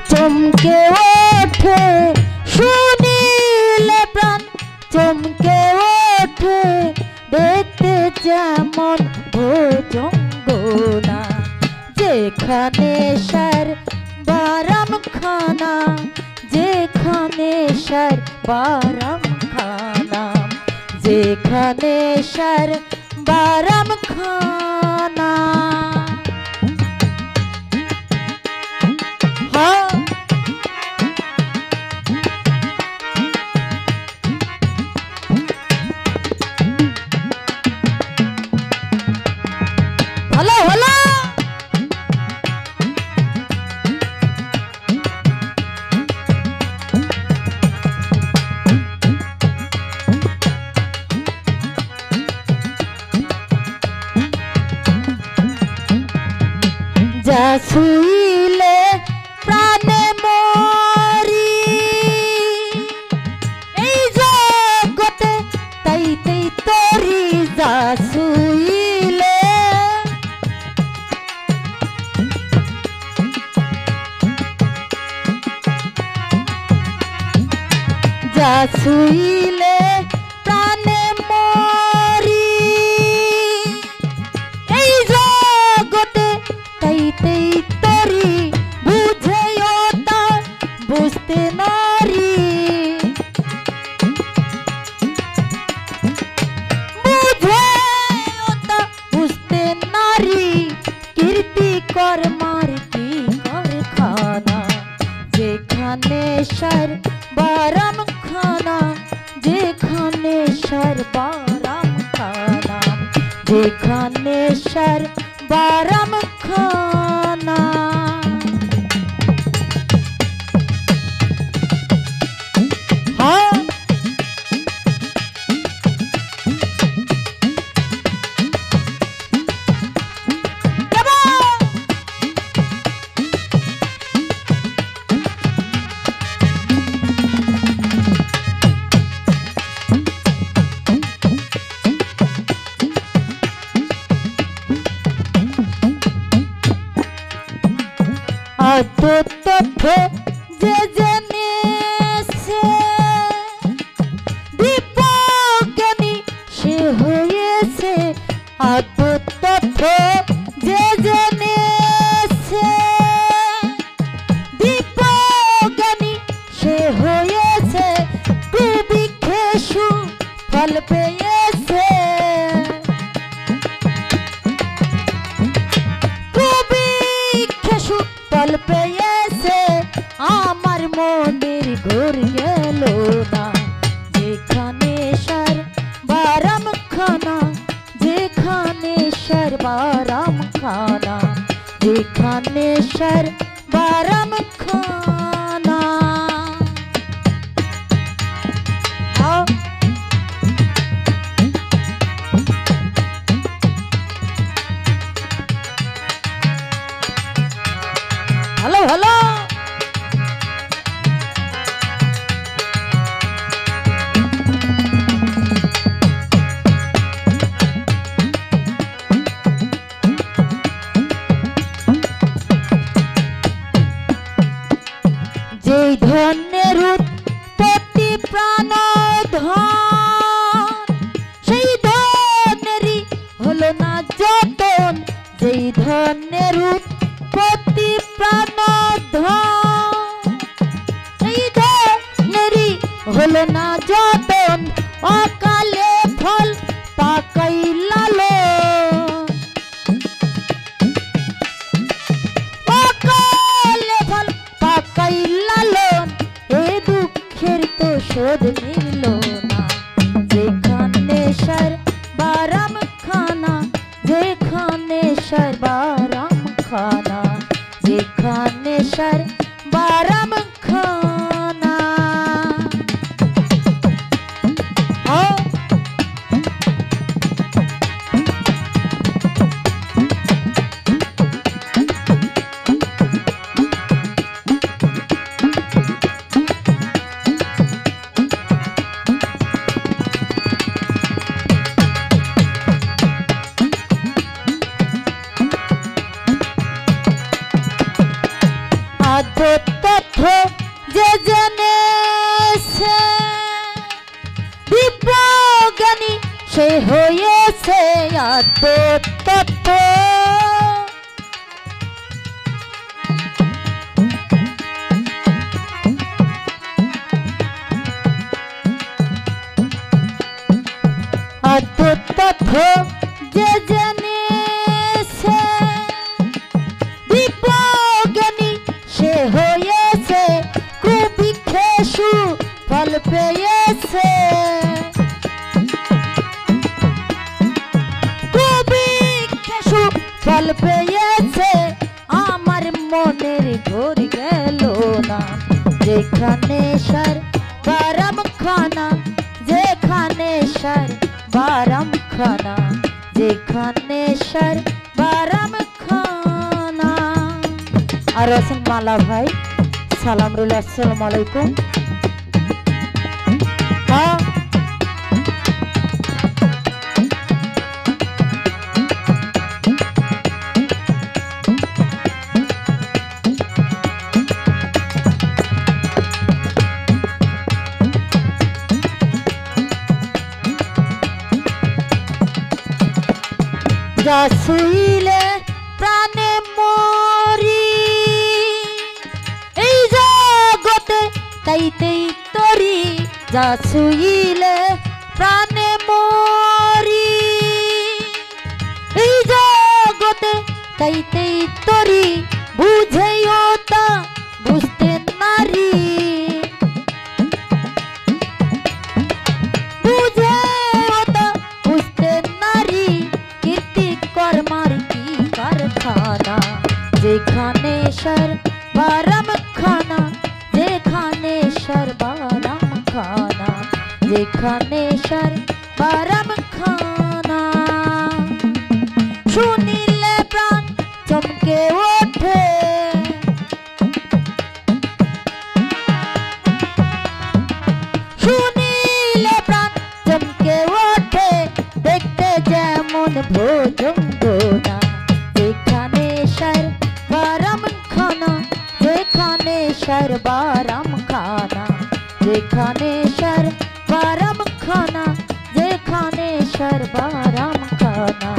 চমকে ওঠে শুনিলে প্রাণ চমকে ওঠে দেখতে যেমন ভোজঙ্গনা যেখানে সার বারাম খানা যেখানে সার বারাম খানা যেখানে সার বারাম খানা যা ছুঁইলে প্রাণে মরি এই জগতে তাই তাই তরি যা ছুঁইলে যা ছুঁইলে প্রাণে মরি এই জগতে তাই তাই তরি বুঝেও তা বুঝতে নারী বুঝেও তা বুঝতে নারী কীর্তি কর্মার কি কারখানা যেখানে সার বারাম খানা যেখানে সার বারাম খানা যেখানে সার বারাম খানা তথ্য যে জেনেছে দীপজ্ঞানী সে হয়েছে আত্মতথ্য যে জেনেছে দীপজ্ঞানী সে হয়েছে কুবিক্ষেষু ফল পেয়েছে কুবিক্ষেষু ফল পেয়েছে আমার মনের ঘোর গেল না যেখানে সার বারাম খানা যেখানে সার বারাম খানা যেখানে সার বারাম খানা হ্যালো হ্যালো যেই ধনের উৎপত্তি প্রাণ ধন সেই ধনেরই হলো না যতন যেই ধনের উৎপত্তি প্রাণ ধন সেই ধনেরই হলো না যতন অকালে ফল পাকাই লালন অকালে ফল পাকাই লালন এ দুঃখের তো শোধ মিলল না যেখানে সার বারাম খানা যেখানে সার বারাম খানা যেখানে সার বারাম খানা আদর তথ্য যে জেনেছে বিজ্ঞানী সে হয়েছে আদর তথ্য। আদর তথ্য যে জেনেছে বিজ্ঞানী সে হয়েছে কুবিক্ষেষু ফল পেয়েছে। কুবিক্ষেষু ফল পেয়েছে আমার মনের ঘোর গেল না যেখানে সার বারাম খানা যেখানে সার বারাম খানা যেখানে সার বারাম খানা। আর আছেন মালা ভাই সালাম রইল আসসালামু আলাইকুম। যা শুইলে প্রাণে মরি এই জগতে তাইতেই তরি যা শুইলে প্রাণে মরি এই জগতে তাইতেই তরি বুঝেও তা বুঝতে নারী যেখানে সর বারাম খানা যেখানে সর বারাম খানা যেখানে সর বারাম খানা। শুনিলে প্রাণ চমকে ওঠে শুনিলে প্রাণ চমকে ওঠে দেখতে যেমন ভোজঙ্গ না যেখানে সর বারাম খানা যেখানে সর বারাম খানা যেখানে সর বারাম খানা যেখানে সর বারাম খানা।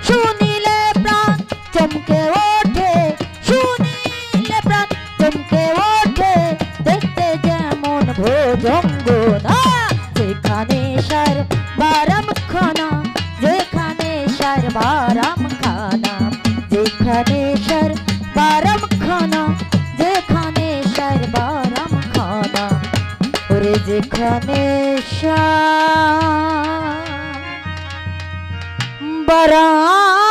শুনিলে প্রাণ চমকে ওঠে শুনিলে প্রাণ চমকে ওঠে দেখতে যেমন ভোজঙ্গ না যেখানে সর বারাম খানা যেখানে সর বারাম খানা যেখানে সর বারাম খানা যেখানে সর বারাম খানা। ওরে যেখানে সর বারাম